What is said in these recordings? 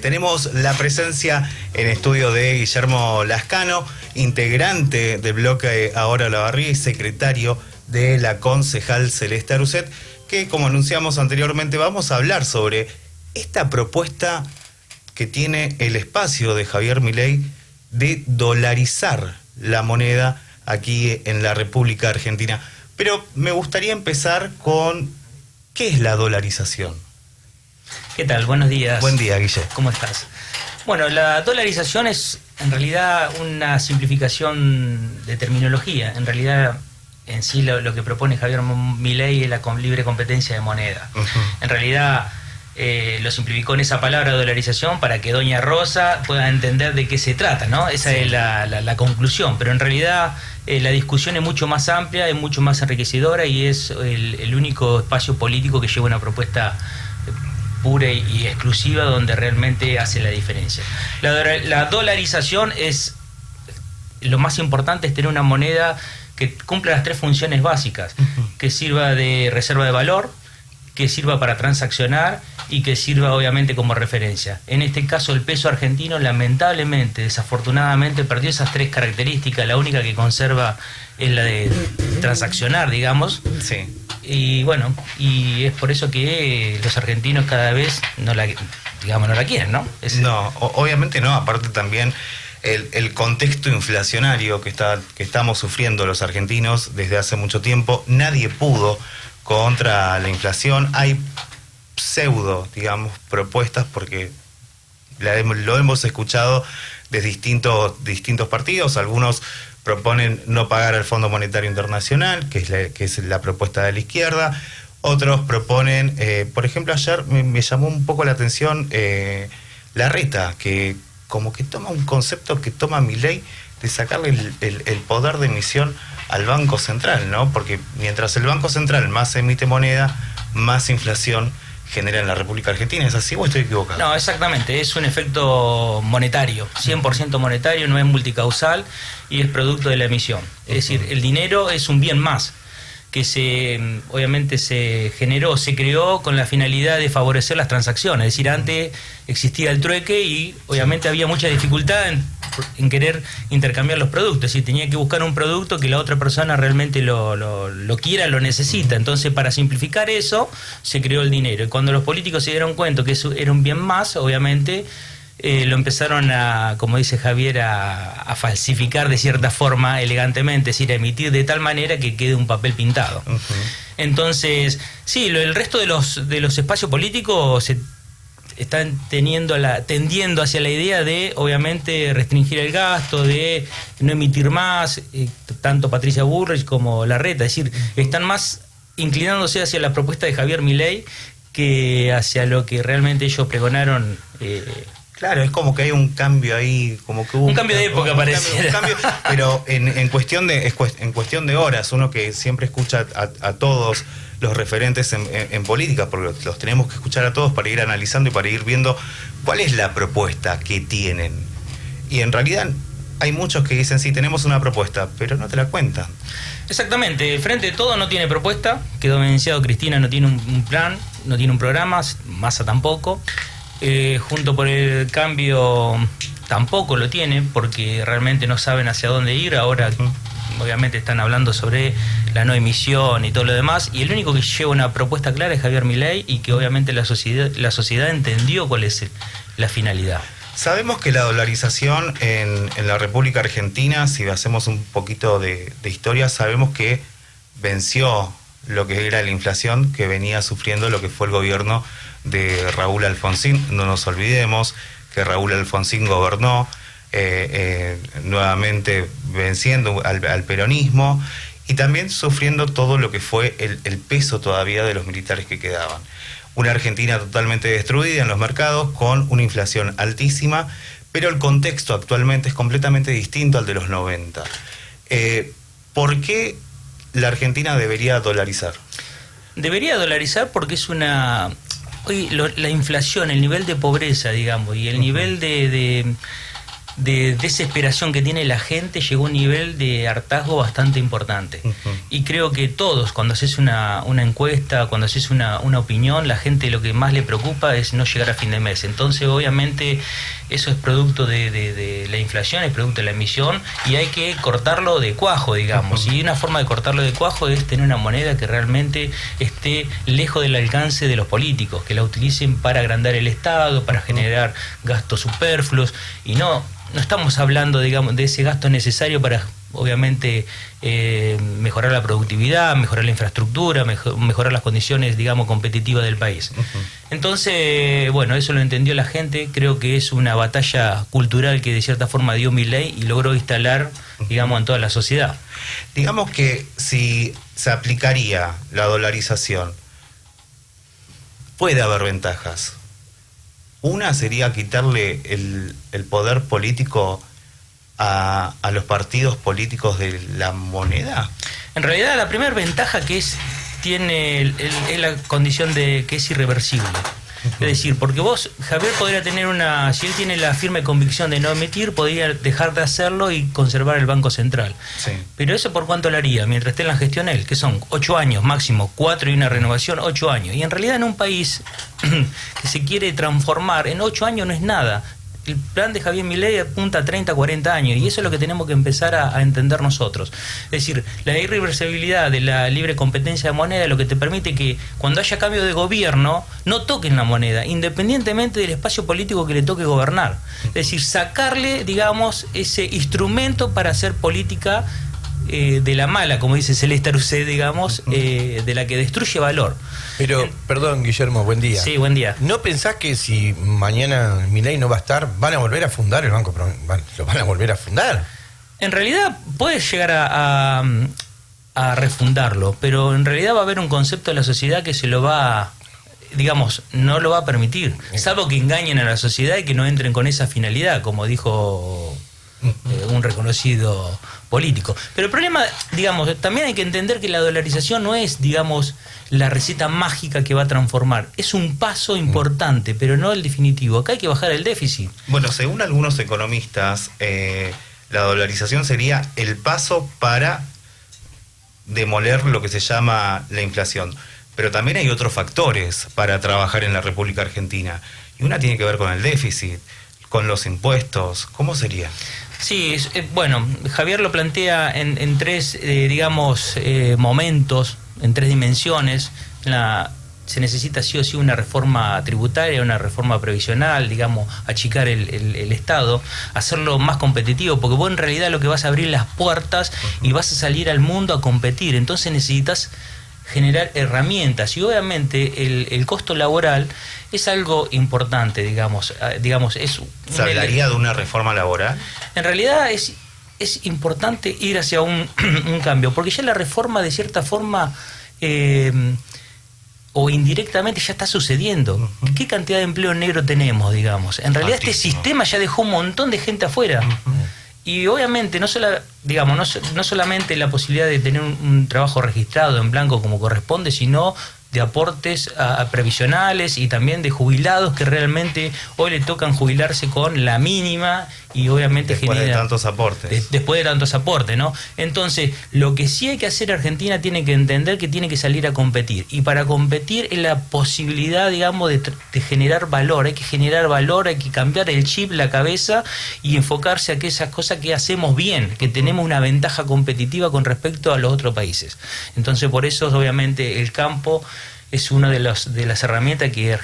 Tenemos la presencia en estudio de Guillermo Lascano, integrante del bloque Ahora Olavarría y secretario de la concejal Celeste Aruset, que, como anunciamos anteriormente, vamos a hablar sobre esta propuesta que tiene el espacio de Javier Milei de dolarizar la moneda aquí en la República Argentina. Pero me gustaría empezar con ¿qué es la dolarización? ¿Qué tal? Buenos días. Buen día, Guille. ¿Cómo estás? Bueno, la dolarización es en realidad una simplificación de terminología. En realidad, en sí lo que propone Javier Milei es la libre competencia de moneda. En realidad lo simplificó en esa palabra dolarización para que doña Rosa pueda entender de qué se trata, ¿no? Esa es la conclusión, pero en realidad la discusión es mucho más amplia, es mucho más enriquecedora y es el único espacio político que lleva una propuesta pura y exclusiva donde realmente hace la diferencia. La dolarización es lo más importante, es tener una moneda que cumpla las tres funciones básicas, que sirva de reserva de valor, que sirva para transaccionar y que sirva obviamente como referencia. En este caso el peso argentino lamentablemente, desafortunadamente perdió esas tres características, la única que conserva es la de transaccionar, digamos. Sí. Y bueno, y es por eso que los argentinos cada vez no la quieren, ¿no? No, obviamente no, aparte también el contexto inflacionario que estamos sufriendo los argentinos desde hace mucho tiempo, nadie pudo contra la inflación. Hay pseudo, propuestas, porque lo hemos escuchado de distintos partidos. Algunos proponen no pagar al Fondo Monetario Internacional, que es la propuesta de la izquierda. Otros proponen, por ejemplo, ayer me llamó un poco la atención Larreta, que como que toma un concepto que toma Milei de sacarle el poder de emisión al Banco Central, ¿no? Porque mientras el Banco Central más emite moneda, más inflación genera en la República Argentina. ¿Es así o estoy equivocado? No, exactamente, es un efecto monetario, 100% monetario, no es multicausal y es producto de la emisión. Es decir, el dinero es un bien más que obviamente se creó con la finalidad de favorecer las transacciones. Es decir, antes existía el trueque y obviamente había mucha dificultad en querer intercambiar los productos. Es decir, tenía que buscar un producto que la otra persona realmente lo quiera, lo necesita. Entonces, para simplificar eso, se creó el dinero. Y cuando los políticos se dieron cuenta que eso era un bien más, obviamente lo empezaron a, como dice Javier, a falsificar de cierta forma, elegantemente, es decir, a emitir de tal manera que quede un papel pintado. Entonces, sí, el resto de los espacios políticos están tendiendo hacia la idea de, obviamente, restringir el gasto, de no emitir más, tanto Patricia Bullrich como Larreta, es decir, están más inclinándose hacia la propuesta de Javier Milei que hacia lo que realmente ellos pregonaron. Claro, es como que hay un cambio ahí, como que hubo un cambio de época, parece. Pero en cuestión de horas, uno que siempre escucha a todos los referentes en política, porque los tenemos que escuchar a todos para ir analizando y para ir viendo cuál es la propuesta que tienen. Y en realidad hay muchos que dicen, sí, tenemos una propuesta, pero no te la cuentan. Exactamente, Frente de Todo no tiene propuesta, quedó evidenciado, Cristina no tiene un plan, no tiene un programa, Massa tampoco. Junto por el Cambio tampoco lo tiene, porque realmente no saben hacia dónde ir. Ahora obviamente están hablando sobre la no emisión y todo lo demás, y el único que lleva una propuesta clara es Javier Milei, y que obviamente la sociedad entendió cuál es la finalidad. Sabemos que la dolarización en la República Argentina, si hacemos un poquito de historia, sabemos que venció lo que era la inflación que venía sufriendo lo que fue el gobierno de Raúl Alfonsín. No nos olvidemos que Raúl Alfonsín gobernó nuevamente venciendo al peronismo y también sufriendo todo lo que fue el peso todavía de los militares que quedaban. Una Argentina totalmente destruida en los mercados, con una inflación altísima, pero el contexto actualmente es completamente distinto al de los 90. ¿Por qué la Argentina debería dolarizar? Debería dolarizar porque es hoy la inflación, el nivel de pobreza, digamos, y el nivel de de desesperación que tiene la gente llegó a un nivel de hartazgo bastante importante. Y creo que todos, cuando haces una encuesta, cuando haces una opinión, la gente lo que más le preocupa es no llegar a fin de mes. Entonces, obviamente, eso es producto de la inflación, es producto de la emisión, y hay que cortarlo de cuajo, digamos. Y una forma de cortarlo de cuajo es tener una moneda que realmente esté lejos del alcance de los políticos, que la utilicen para agrandar el Estado, para generar gastos superfluos, y no estamos hablando, digamos, de ese gasto necesario para, obviamente, mejorar la productividad, mejorar la infraestructura, mejorar las condiciones, digamos, competitivas del país. Entonces, bueno, eso lo entendió la gente. Creo que es una batalla cultural que de cierta forma dio Milei y logró instalar, digamos, en toda la sociedad. Digamos que si se aplicaría la dolarización, puede haber ventajas. Una sería quitarle el poder político a los partidos políticos de la moneda. En realidad, la primera ventaja que tiene es la condición de que es irreversible. Es decir, porque vos, Javier, podría tener si él tiene la firme convicción de no emitir, podría dejar de hacerlo y conservar el Banco Central. Sí. Pero eso, ¿por cuánto lo haría? Mientras esté en la gestión él, que son 8 años máximo, 4 y una renovación, 8 años. Y en realidad en un país que se quiere transformar, en 8 años no es nada. El plan de Javier Milei apunta a 30, 40 años, y eso es lo que tenemos que empezar a entender nosotros. Es decir, la irreversibilidad de la libre competencia de moneda es lo que te permite que cuando haya cambio de gobierno no toquen la moneda, independientemente del espacio político que le toque gobernar. Es decir, sacarle, digamos, ese instrumento para hacer política de la mala, como dice Celeste Arusé, digamos, de la que destruye valor. Pero, perdón, Guillermo, buen día. Sí, buen día. ¿No pensás que si mañana Milei no va a estar, van a volver a fundar el banco? ¿Lo van a volver a fundar? En realidad puede llegar a refundarlo, pero en realidad va a haber un concepto de la sociedad que se lo va, digamos, no lo va a permitir, salvo que engañen a la sociedad y que no entren con esa finalidad, como dijo un reconocido político. Pero el problema, digamos, también hay que entender que la dolarización no es, digamos, la receta mágica que va a transformar. Es un paso importante, pero no el definitivo. Acá hay que bajar el déficit. Bueno, según algunos economistas, la dolarización sería el paso para demoler lo que se llama la inflación. Pero también hay otros factores para trabajar en la República Argentina. Y una tiene que ver con el déficit, con los impuestos. ¿Cómo sería? Sí, bueno, Javier lo plantea en tres, digamos, momentos, en 3 dimensiones. Se necesita sí o sí una reforma tributaria, una reforma previsional, digamos, achicar el Estado, hacerlo más competitivo, porque vos en realidad lo que vas a abrir las puertas y vas a salir al mundo a competir. Entonces necesitas generar herramientas, y obviamente el costo laboral es algo importante, digamos es... ¿Se hablaría de una reforma laboral? En realidad es importante ir hacia un cambio, porque ya la reforma de cierta forma o indirectamente ya está sucediendo. ¿Qué cantidad de empleo negro tenemos, digamos? En realidad este sistema ya dejó un montón de gente afuera. Y obviamente no solamente la posibilidad de tener un trabajo registrado en blanco como corresponde, sino de aportes a previsionales y también de jubilados que realmente hoy le tocan jubilarse con la mínima y obviamente después de tantos aportes. Después de tantos aportes, ¿no? Entonces, lo que sí hay que hacer, Argentina tiene que entender que tiene que salir a competir. Y para competir es la posibilidad, digamos, de generar valor. Hay que generar valor, hay que cambiar el chip, la cabeza y enfocarse a aquellas cosas que hacemos bien, que tenemos una ventaja competitiva con respecto a los otros países. Entonces, por eso, obviamente, el campo es una de las herramientas que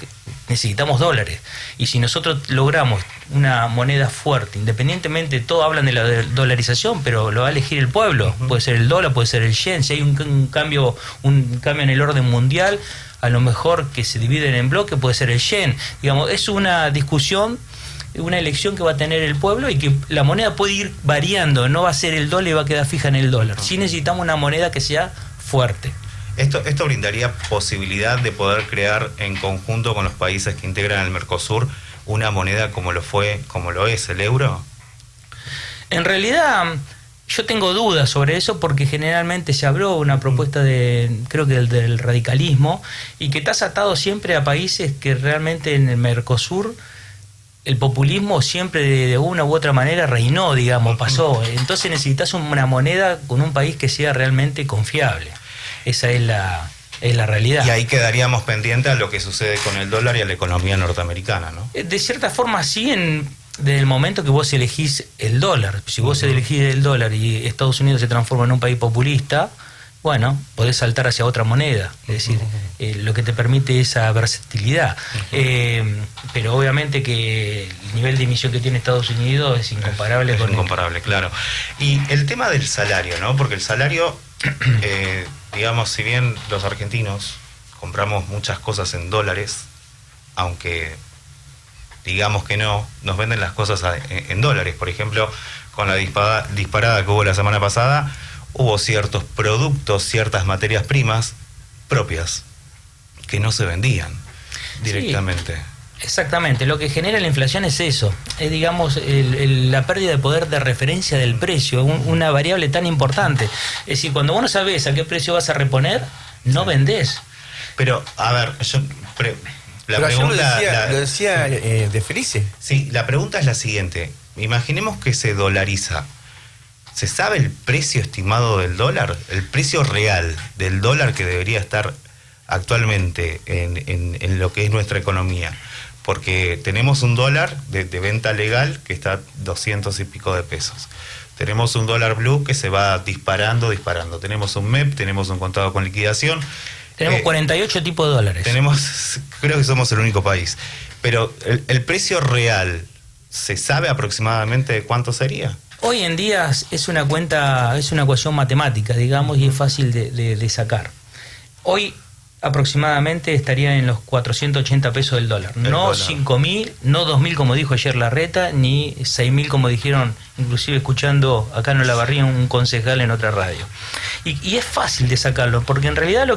necesitamos dólares. Y si nosotros logramos una moneda fuerte, independientemente, todos hablan de la dolarización, pero lo va a elegir el pueblo. Puede ser el dólar, puede ser el yen. Si hay un cambio en el orden mundial, a lo mejor que se dividen en bloques puede ser el yen. Digamos, es una discusión, una elección que va a tener el pueblo, y que la moneda puede ir variando, no va a ser el dólar y va a quedar fija en el dólar. Sí necesitamos una moneda que sea fuerte. ¿Esto brindaría posibilidad de poder crear en conjunto con los países que integran el Mercosur una moneda como lo es el euro? En realidad yo tengo dudas sobre eso, porque generalmente se habló una propuesta creo que del radicalismo, y que está atado siempre a países que realmente en el Mercosur el populismo siempre de una u otra manera reinó, digamos, pasó. Entonces necesitas una moneda con un país que sea realmente confiable. Esa es la realidad. Y ahí quedaríamos pendientes a lo que sucede con el dólar y a la economía norteamericana, ¿no? De cierta forma sí, desde el momento que vos elegís el dólar. Si vos elegís el dólar y Estados Unidos se transforma en un país populista, bueno, podés saltar hacia otra moneda, es decir, lo que te permite esa versatilidad. Pero obviamente que el nivel de emisión que tiene Estados Unidos es incomparable con... incomparable, claro. Y el tema del salario, ¿no? Porque el salario, digamos, si bien los argentinos compramos muchas cosas en dólares, aunque digamos que no, nos venden las cosas en dólares. Por ejemplo, con la disparada que hubo la semana pasada, hubo ciertos productos, ciertas materias primas propias que no se vendían directamente. Sí, exactamente, lo que genera la inflación es eso, es digamos la pérdida de poder de referencia del precio, una variable tan importante. Es decir, cuando vos no sabés a qué precio vas a reponer, no vendés. Pero, a ver, Pero pregunta, lo decía de Felice. Sí, la pregunta es la siguiente. Imaginemos que se dolariza. ¿Se sabe el precio estimado del dólar? El precio real del dólar que debería estar actualmente en lo que es nuestra economía. Porque tenemos un dólar de venta legal que está 200 y pico de pesos. Tenemos un dólar blue que se va disparando. Tenemos un MEP, tenemos un contado con liquidación. Tenemos 48 tipos de dólares. Creo que somos el único país. Pero el precio real, ¿se sabe aproximadamente de cuánto sería? Hoy en día es una ecuación matemática, digamos, y es fácil de sacar. Hoy aproximadamente estaría en los 480 pesos del dólar. No 5.000, no 2.000 como dijo ayer Larreta, ni 6.000 como dijeron, inclusive escuchando acá en Olavarría un concejal en otra radio. Y es fácil de sacarlo, porque en realidad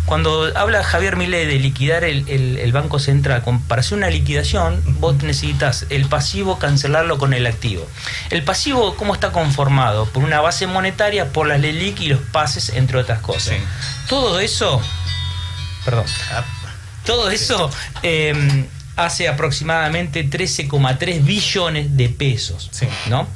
cuando habla Javier Milei de liquidar el Banco Central, para hacer una liquidación, vos necesitas el pasivo cancelarlo con el activo. El pasivo, ¿cómo está conformado? Por una base monetaria, por las LELIQ y los pases, entre otras cosas. Sí. Todo eso hace aproximadamente 13,3 billones de pesos, sí, ¿no?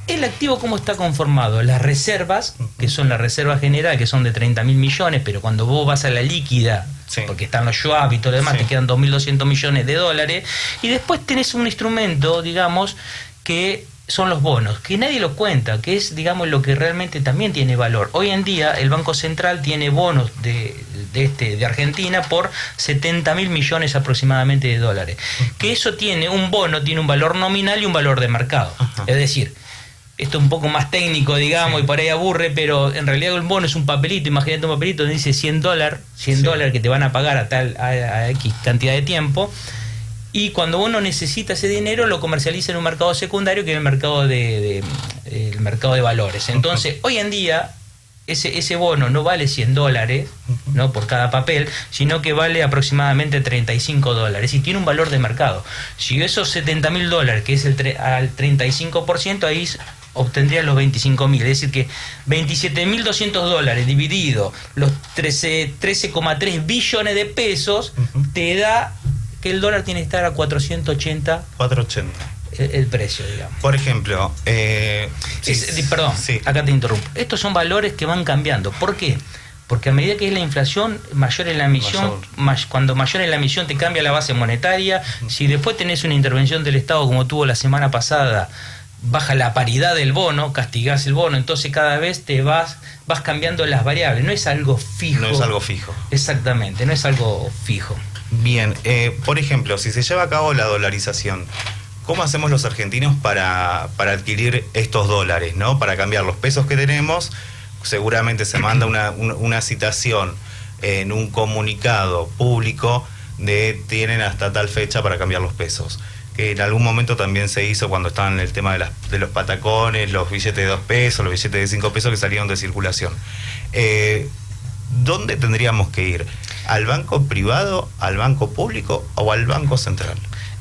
El activo, ¿cómo está conformado? Las reservas, que son la reserva general, que son de 30.000 millones, pero cuando vos vas a la líquida, sí, porque están los Schwab y todo lo demás, sí, te quedan 2.200 millones de dólares, y después tenés un instrumento, digamos, que son los bonos, que nadie lo cuenta, que es, digamos, lo que realmente también tiene valor. Hoy en día el Banco Central tiene bonos de Argentina por 70.000 millones aproximadamente de dólares. Que eso un bono tiene un valor nominal y un valor de mercado. Es decir, esto es un poco más técnico, digamos, sí, y por ahí aburre, pero en realidad el bono es un papelito. Imagínate un papelito donde dice $100 que te van a pagar a X cantidad de tiempo. Y cuando uno necesita ese dinero, lo comercializa en un mercado secundario, que es el mercado el mercado de valores. Entonces, hoy en día, ese bono no vale $100, ¿no?, por cada papel, sino que vale aproximadamente $35. Y tiene un valor de mercado. Si esos $70.000, que es al 35%, ahí obtendrías los 25.000. Es decir que $27.200 dividido los 13,3 billones de pesos te da que el dólar tiene que estar a 480 el precio, digamos. Por ejemplo, perdón, sí, acá te interrumpo. Estos son valores que van cambiando. ¿Por qué? Porque a medida que es la inflación, mayor es la emisión, cuando mayor es la emisión te cambia la base monetaria. Si después tenés una intervención del Estado como tuvo la semana pasada, baja la paridad del bono, castigás el bono, entonces cada vez vas cambiando las variables. No es algo fijo. No es algo fijo. Exactamente, no es algo fijo. Bien, por ejemplo, si se lleva a cabo la dolarización, ¿cómo hacemos los argentinos para adquirir estos dólares, ¿no? Para cambiar los pesos que tenemos. Seguramente se manda una citación en un comunicado público tienen hasta tal fecha para cambiar los pesos. Que en algún momento también se hizo cuando estaban en el tema de los patacones, los billetes de 2 pesos, los billetes de 5 pesos que salieron de circulación. ¿Dónde tendríamos que ir? ¿Al banco privado, al banco público o al banco central?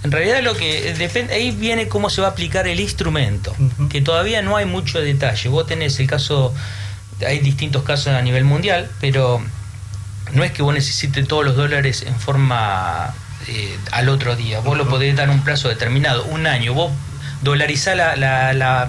En realidad lo que depende, ahí viene cómo se va a aplicar el instrumento, que todavía no hay mucho detalle. Vos tenés el caso, hay distintos casos a nivel mundial, pero no es que vos necesites todos los dólares en forma al otro día. Vos lo podés dar un plazo determinado, un año. Vos dolarizás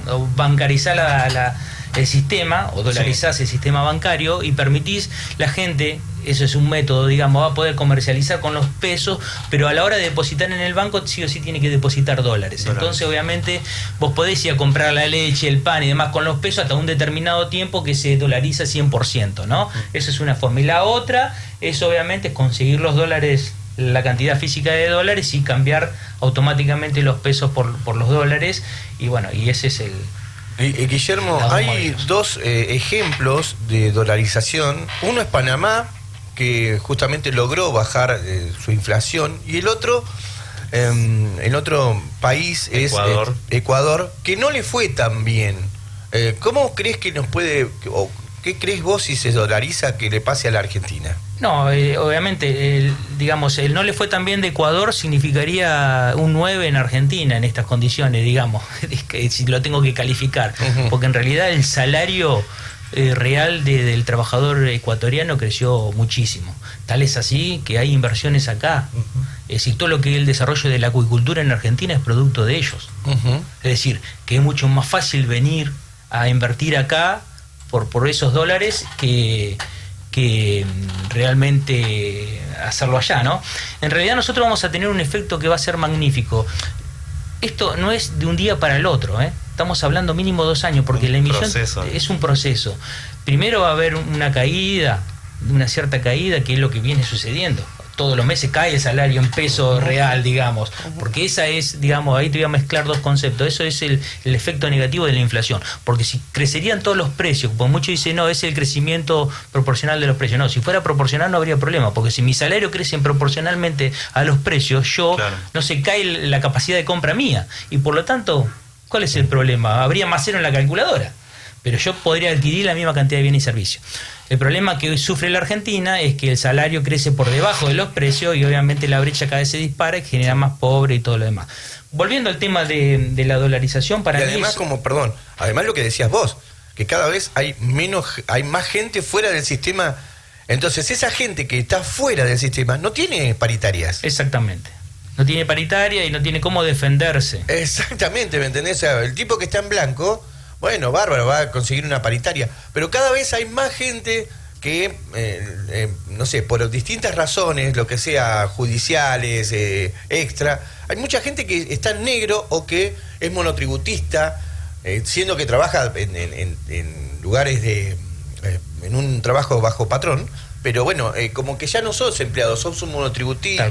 o bancarizás el sistema, o dolarizás el sistema bancario y permitís la gente, eso es un método, digamos, va a poder comercializar con los pesos, pero a la hora de depositar en el banco sí o sí tiene que depositar dólares. Entonces obviamente vos podés ir a comprar la leche, el pan y demás con los pesos hasta un determinado tiempo que se dolariza 100%, ¿no? Eso es una forma. Y la otra es obviamente conseguir los dólares, la cantidad física de dólares, y cambiar automáticamente los pesos por los dólares, y bueno, y ese es el... Guillermo, hay dos ejemplos de dolarización. Uno es Panamá, que justamente logró bajar su inflación, y el otro país Ecuador. es Ecuador, que no le fue tan bien. ¿Cómo crees que nos puede, o qué crees vos si se dolariza que le pase a la Argentina? No, obviamente, digamos, el no le fue tan bien de Ecuador significaría un 9 en Argentina en estas condiciones, digamos, si lo tengo que calificar, porque en realidad el salario real del trabajador ecuatoriano creció muchísimo. Tal es así que hay inversiones acá. Es decir, todo lo que es el desarrollo de la acuicultura en Argentina es producto de ellos. Es decir, que es mucho más fácil venir a invertir acá por esos dólares que realmente hacerlo allá, ¿no? En realidad nosotros vamos a tener un efecto que va a ser magnífico. Esto no es de un día para el otro, ¿eh? Estamos hablando mínimo 2 años, porque la emisión es un proceso. Primero va a haber una caída, una cierta caída, que es lo que viene sucediendo. Todos los meses cae el salario en peso real, digamos, porque esa es, digamos, ahí te voy a mezclar dos conceptos. Eso es el efecto negativo de la inflación, porque si crecerían todos los precios, como muchos dicen, no, es el crecimiento proporcional de los precios. No, si fuera proporcional no habría problema, porque si mi salario crece proporcionalmente a los precios, no se cae la capacidad de compra mía, y por lo tanto, ¿cuál es el problema? Habría más cero en la calculadora, pero yo podría adquirir la misma cantidad de bienes y servicios. El problema que hoy sufre la Argentina es que el salario crece por debajo de los precios, y obviamente la brecha cada vez se dispara y genera más pobre y todo lo demás. Volviendo al tema de la dolarización, para mí... Y además, además lo que decías vos, que cada vez hay más gente fuera del sistema. Entonces esa gente que está fuera del sistema no tiene paritarias. Exactamente. No tiene paritaria y no tiene cómo defenderse. Exactamente, ¿me entendés? O sea, el tipo que está en blanco, bueno, bárbaro, va a conseguir una paritaria. Pero cada vez hay más gente que, no sé, por distintas razones, lo que sea, judiciales, extra, hay mucha gente que está en negro o que es monotributista, siendo que trabaja en lugares en un trabajo bajo patrón. Pero bueno, como que ya no sos empleado, sos un monotributista.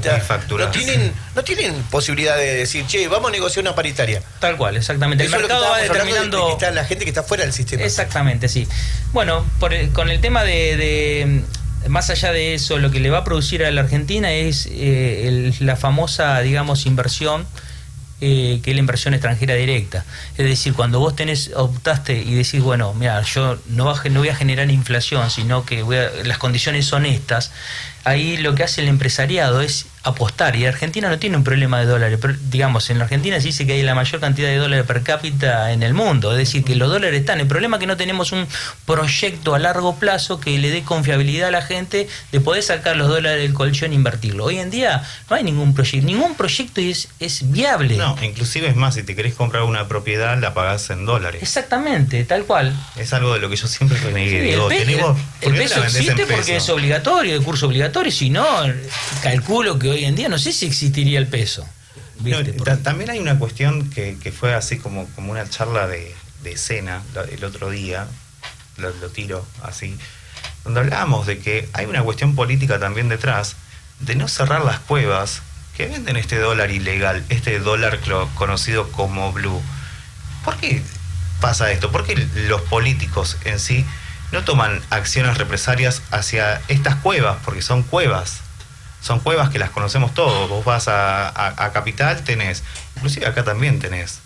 No tienen posibilidad de decir, che, vamos a negociar una paritaria. Tal cual, exactamente. Eso el mercado va determinando... De que está la gente que está fuera del sistema. Exactamente, sí. Bueno, con el tema de más allá de eso, lo que le va a producir a la Argentina es la famosa, digamos, inversión, que es la inversión extranjera directa. Es decir, cuando vos optaste y decís, bueno, mira, yo no voy a generar inflación, sino que las condiciones son estas, ahí lo que hace el empresariado es apostar, y Argentina no tiene un problema de dólares, pero, digamos, en la Argentina se dice que hay la mayor cantidad de dólares per cápita en el mundo, es decir, que los dólares están. El problema es que no tenemos un proyecto a largo plazo que le dé confiabilidad a la gente de poder sacar los dólares del colchón e invertirlo. Hoy en día no hay ningún proyecto es viable. No, inclusive es más, si te querés comprar una propiedad, la pagás en dólares. Exactamente, tal cual. Es algo de lo que yo siempre renegué. Sí, Digo, el peso existe porque es obligatorio, el curso obligatorio, si no, calculo que hoy en día no sé si existiría el peso. También hay una cuestión que fue así como una charla de cena el otro día, lo tiro así, donde hablábamos de que hay una cuestión política también detrás, de no cerrar las cuevas que venden este dólar ilegal, este dólar conocido como blue. ¿Por qué pasa esto? ¿Por qué los políticos en sí no toman acciones represalias hacia estas cuevas? Porque son cuevas que las conocemos todos. Vos vas a Capital, tenés, inclusive acá también tenés.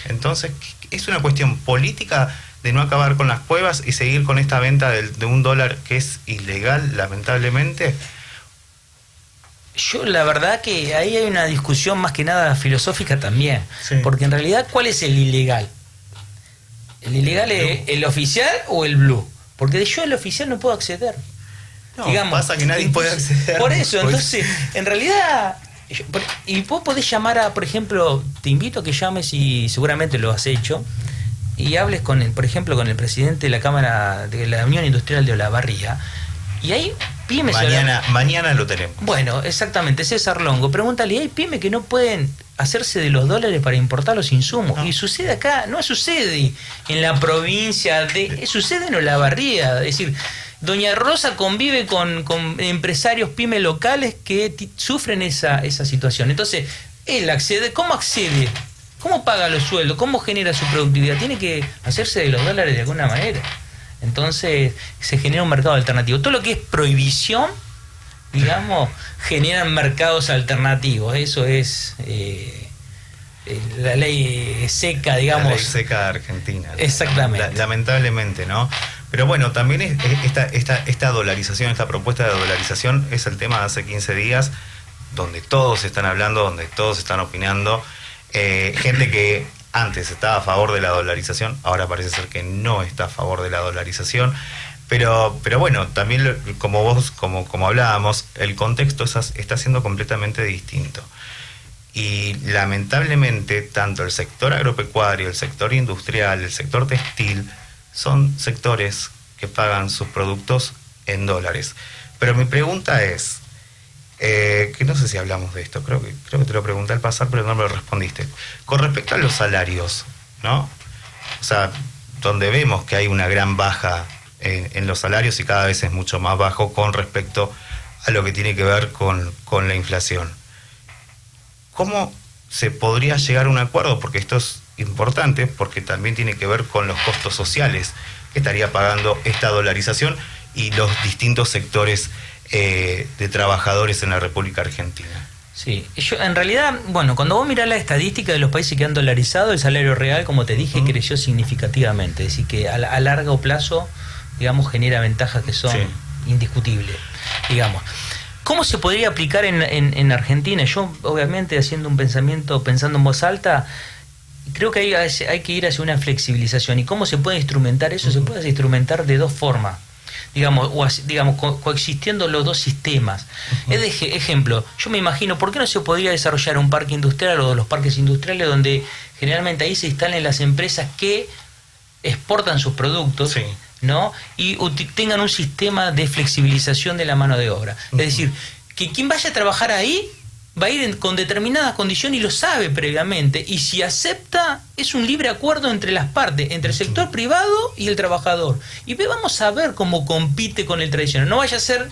Entonces, es una cuestión política de no acabar con las cuevas y seguir con esta venta de un dólar que es ilegal, lamentablemente. Yo, la verdad que ahí hay una discusión más que nada filosófica también, sí. Porque en realidad, ¿cuál es el ilegal? ¿El ilegal es el oficial o el blue? Porque yo el oficial no puedo acceder. No, digamos, pasa que nadie puede acceder. Por eso, entonces, en realidad, Y vos podés llamar a, por ejemplo, te invito a que llames, y seguramente lo has hecho, y hables con el, por ejemplo, con el presidente de la Cámara de la Unión Industrial de Olavarría, y hay pymes... Mañana lo tenemos. Bueno, exactamente, César Longo, pregúntale, hay pymes que no pueden hacerse de los dólares para importar los insumos, No. y sucede acá, no sucede en la provincia, sucede en Olavarría, es decir... Doña Rosa convive con empresarios pymes locales que sufren esa situación. Entonces, él accede, ¿cómo accede? ¿Cómo paga los sueldos? ¿Cómo genera su productividad? Tiene que hacerse de los dólares de alguna manera. Entonces, se genera un mercado alternativo. Todo lo que es prohibición, digamos, generan mercados alternativos. Eso es la ley seca, digamos. La ley seca de Argentina. Exactamente. Lamentablemente, ¿no? Pero bueno, también esta dolarización, esta propuesta de dolarización es el tema de hace 15 días, donde todos están hablando, donde todos están opinando. Gente que antes estaba a favor de la dolarización, ahora parece ser que no está a favor de la dolarización. Pero bueno, también como hablábamos, el contexto está siendo completamente distinto. Y lamentablemente, tanto el sector agropecuario, el sector industrial, el sector textil, son sectores que pagan sus productos en dólares. Pero mi pregunta es, que no sé si hablamos de esto, creo que te lo pregunté al pasar, pero no me lo respondiste. Con respecto a los salarios, ¿no? O sea, donde vemos que hay una gran baja en los salarios y cada vez es mucho más bajo con respecto a lo que tiene que ver con la inflación. ¿Cómo se podría llegar a un acuerdo? Porque esto es importante, porque también tiene que ver con los costos sociales que estaría pagando esta dolarización y los distintos sectores de trabajadores en la República Argentina. Sí, en realidad, bueno, cuando vos mirás la estadística de los países que han dolarizado, el salario real, como te dije, creció significativamente. Es decir, que a largo plazo, digamos, genera ventajas que son indiscutibles, digamos. ¿Cómo se podría aplicar en Argentina? Yo, obviamente, pensando en voz alta, creo que hay que ir hacia una flexibilización. ¿Y cómo se puede instrumentar eso? Se puede instrumentar de dos formas, digamos, coexistiendo los dos sistemas. Es de ejemplo, yo me imagino, ¿por qué no se podría desarrollar un parque industrial o los parques industriales donde generalmente ahí se instalen las empresas que exportan sus productos, ¿no? Y tengan un sistema de flexibilización de la mano de obra? Es decir, que quien vaya a trabajar ahí va a ir con determinadas condiciones y lo sabe previamente, y si acepta, es un libre acuerdo entre las partes, entre el sector privado y el trabajador, y vamos a ver cómo compite con el tradicional. No vaya a ser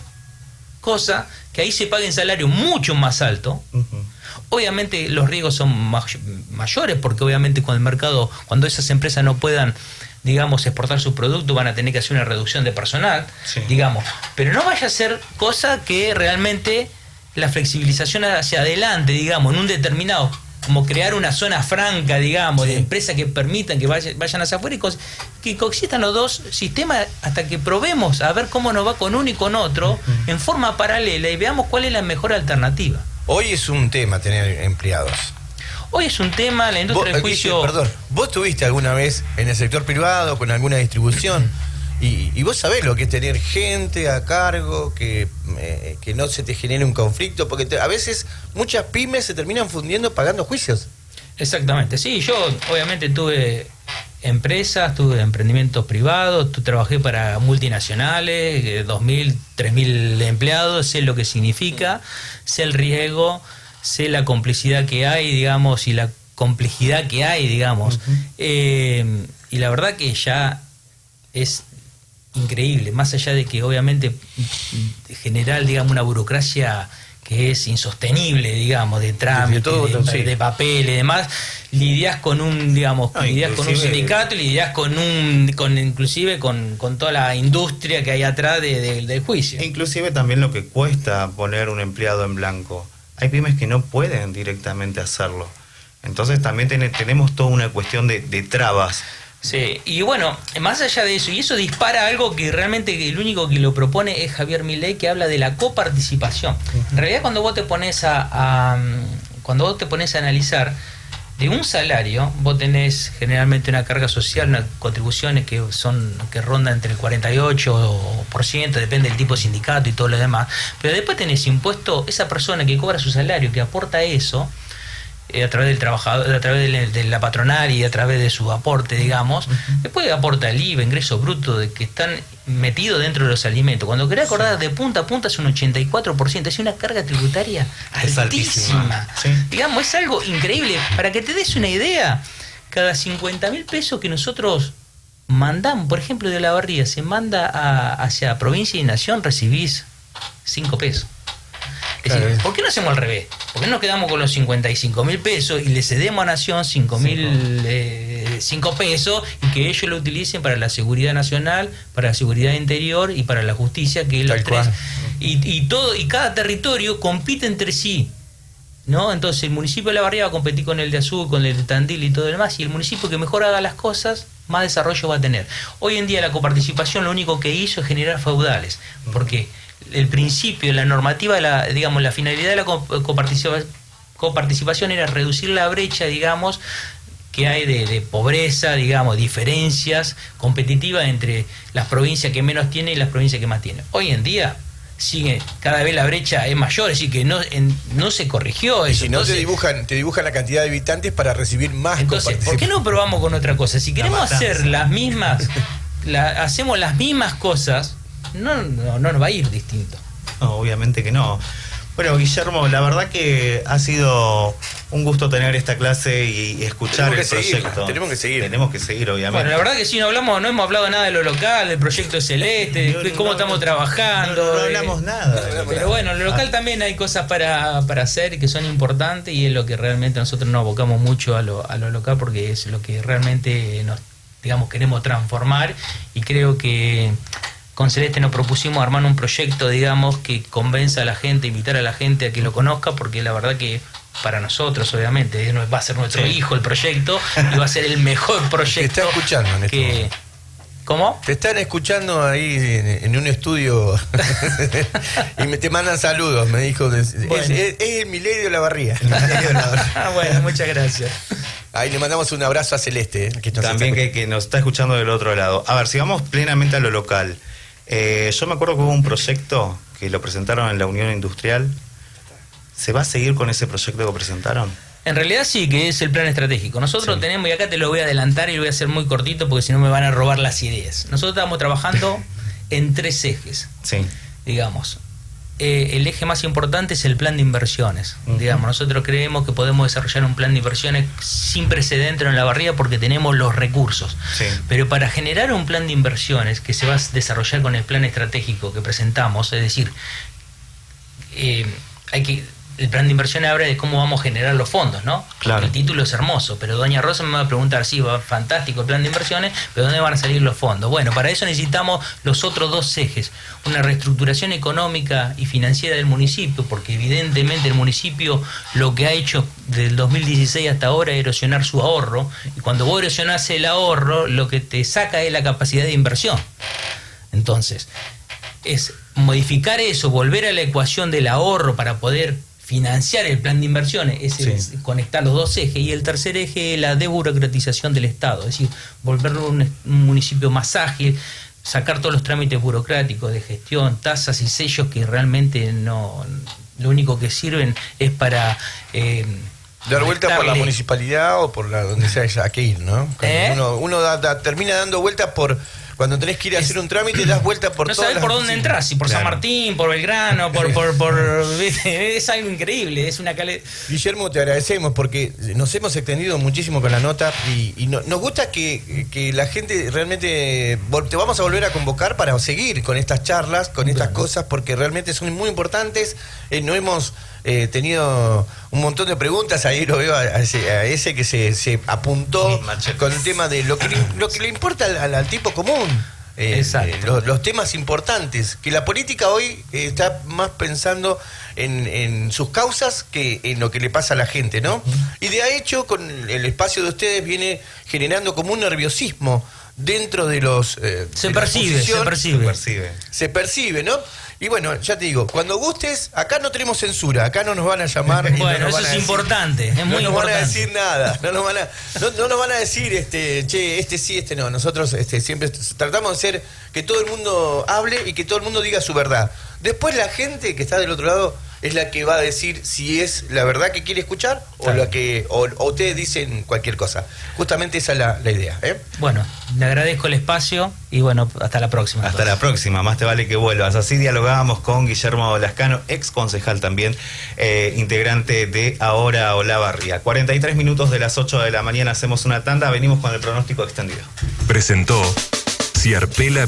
cosa que ahí se pague un salario mucho más alto. Obviamente los riesgos son mayores, porque obviamente cuando esas empresas no puedan, digamos, exportar sus productos, van a tener que hacer una reducción de personal, digamos, pero no vaya a ser cosa que realmente la flexibilización hacia adelante, digamos, en un determinado, como crear una zona franca, digamos, de empresas que permitan que vayan hacia afuera, y que coexistan los dos sistemas hasta que probemos a ver cómo nos va con uno y con otro en forma paralela, y veamos cuál es la mejor alternativa. Hoy es un tema tener empleados. Hoy es un tema, la industria del juicio... Perdón, ¿vos estuviste alguna vez en el sector privado con alguna distribución? Y vos sabés lo que es tener gente a cargo, que no se te genere un conflicto, porque a veces muchas pymes se terminan fundiendo pagando juicios. Exactamente, sí, yo obviamente tuve empresas, tuve emprendimientos privados, trabajé para multinacionales, 2.000, 3.000 empleados, sé lo que significa, sé el riesgo, sé la complicidad que hay, digamos, y la complejidad que hay, digamos. Y la verdad que ya es increíble, más allá de que obviamente general, digamos, una burocracia que es insostenible, digamos, de trámite, de papel y demás, lidias con un, digamos, lidias con un sindicato, lidias inclusive con toda la industria que hay atrás del juicio. Inclusive también lo que cuesta poner un empleado en blanco. Hay pymes que no pueden directamente hacerlo. Entonces también tenemos toda una cuestión de trabas. Sí, y bueno, más allá de eso, y eso dispara algo que realmente el único que lo propone es Javier Milei, que habla de la coparticipación. En realidad, cuando vos te pones a analizar, de un salario, vos tenés generalmente una carga social, unas contribuciones que rondan entre el 48%, depende del tipo de sindicato y todo lo demás, pero después tenés impuesto, esa persona que cobra su salario, que aporta eso, a través del trabajador, a través de la patronal y a través de su aporte, digamos, después aporta el IVA, ingreso bruto, de que están metidos dentro de los alimentos. Cuando querés acordar, de punta a punta es un 84%, es una carga tributaria altísima. Sí. Digamos, es algo increíble. Para que te des una idea, cada 50.000 pesos que nosotros mandamos, por ejemplo, de Olavarría, se manda hacia provincia y nación, recibís 5 pesos. Es decir, ¿por qué no hacemos al revés? ¿Por qué no nos quedamos con los 55.000 pesos y le cedemos a Nación 5 pesos y que ellos lo utilicen para la seguridad nacional, para la seguridad interior y para la justicia, que los tres, y cada territorio compite entre sí, ¿no? Entonces el municipio de Olavarría va a competir con el de Azul, con el de Tandil y todo lo demás, y el municipio que mejor haga las cosas, más desarrollo va a tener. Hoy en día la coparticipación lo único que hizo es generar feudales, porque el principio, la normativa, la finalidad de la coparticipación era reducir la brecha, digamos, que hay de pobreza, digamos, diferencias competitivas entre las provincias que menos tienen y las provincias que más tienen. Hoy en día sigue, cada vez la brecha es mayor, es decir, que no se corrigió eso. Y si no, entonces, te dibujan la cantidad de habitantes para recibir más. Entonces, ¿por qué no probamos con otra cosa? Si queremos hacer las mismas, hacemos las mismas cosas, no nos va a ir distinto. No, obviamente que no. Bueno, Guillermo, la verdad que ha sido un gusto tener esta clase y escuchar el proyecto. Tenemos que seguir, obviamente. Bueno, la verdad que sí, no hemos hablado nada de lo local, del proyecto Celeste, de cómo estamos trabajando. No hablamos nada. Pero bueno, en lo local también hay cosas para hacer que son importantes, y es lo que realmente nosotros nos abocamos mucho a lo local, porque es lo que realmente queremos transformar, y creo que con Celeste nos propusimos armar un proyecto, que convenza a la gente, invitar a la gente a que lo conozca, porque la verdad que para nosotros, obviamente, va a ser nuestro hijo el proyecto, y va a ser el mejor proyecto. Te está escuchando en este momento. ¿Cómo? Te están escuchando ahí en un estudio y te mandan saludos, me dijo. Bueno. Es el Milei de Olavarría. Bueno, muchas gracias. Ahí le mandamos un abrazo a Celeste. Que nos está escuchando del otro lado. A ver, sigamos plenamente a lo local. Yo me acuerdo que hubo un proyecto que lo presentaron en la Unión Industrial. ¿Se va a seguir con ese proyecto que presentaron? En realidad sí, que es el plan estratégico. Nosotros tenemos, y acá te lo voy a adelantar y lo voy a hacer muy cortito porque si no me van a robar las ideas. Nosotros estamos trabajando en 3 ejes, digamos. El eje más importante es el plan de inversiones. Digamos, nosotros creemos que podemos desarrollar un plan de inversiones sin precedente en Olavarría porque tenemos los recursos. Pero para generar un plan de inversiones que se va a desarrollar con el plan estratégico que presentamos, es decir, el plan de inversión habla de cómo vamos a generar los fondos, ¿no? Claro. El título es hermoso, pero doña Rosa me va a preguntar, sí, va fantástico el plan de inversiones, pero ¿dónde van a salir los fondos? Bueno, para eso necesitamos los otros 2 ejes, una reestructuración económica y financiera del municipio, porque evidentemente el municipio lo que ha hecho del 2016 hasta ahora es erosionar su ahorro, y cuando vos erosionás el ahorro, lo que te saca es la capacidad de inversión. Entonces, es modificar eso, volver a la ecuación del ahorro para poder financiar el plan de inversiones, es conectar los 2 ejes, y el tercer eje es la desburocratización del Estado, es decir, volverlo un municipio más ágil, sacar todos los trámites burocráticos de gestión, tasas y sellos que realmente no, lo único que sirven es para dar vuelta por la municipalidad o por donde sea que ir, ¿no? Uno termina dando vueltas cuando tenés que ir a hacer un trámite, das vuelta por no todas sabés por dónde entras, si por San Martín, por Belgrano, es algo increíble, es una Guillermo, te agradecemos porque nos hemos extendido muchísimo con la nota y nos gusta que la gente realmente te vamos a volver a convocar para seguir con estas charlas, con estas cosas, porque realmente son muy importantes. No hemos tenido un montón de preguntas, ahí lo veo a ese que se apuntó con el tema de lo que le importa al tipo común. Los temas importantes, que la política hoy está más pensando en sus causas que en lo que le pasa a la gente, ¿no? Y de hecho, con el espacio de ustedes viene generando como un nerviosismo dentro de los... Se percibe, se percibe, ¿no? Y bueno, ya te digo, cuando gustes, acá no tenemos censura, acá no nos van a llamar. Y Bueno, no nos eso van a es decir- importante, es muy no nos importante. van a decir nada, no nos van a decir, che, este sí, este no. Nosotros siempre tratamos de ser que todo el mundo hable y que todo el mundo diga su verdad. Después la gente que está del otro lado es la que va a decir si es la verdad que quiere escuchar o Claro. o ustedes dicen cualquier cosa. Justamente esa es la idea, ¿eh? Bueno, le agradezco el espacio y bueno, hasta la próxima. Hasta la próxima, más te vale que vuelvas. Así dialogábamos con Guillermo Lascano, ex concejal también, integrante de Ahora Olavarría. 43 minutos de las 8 de la mañana, hacemos una tanda, venimos con el pronóstico extendido. Presentó Ciarpela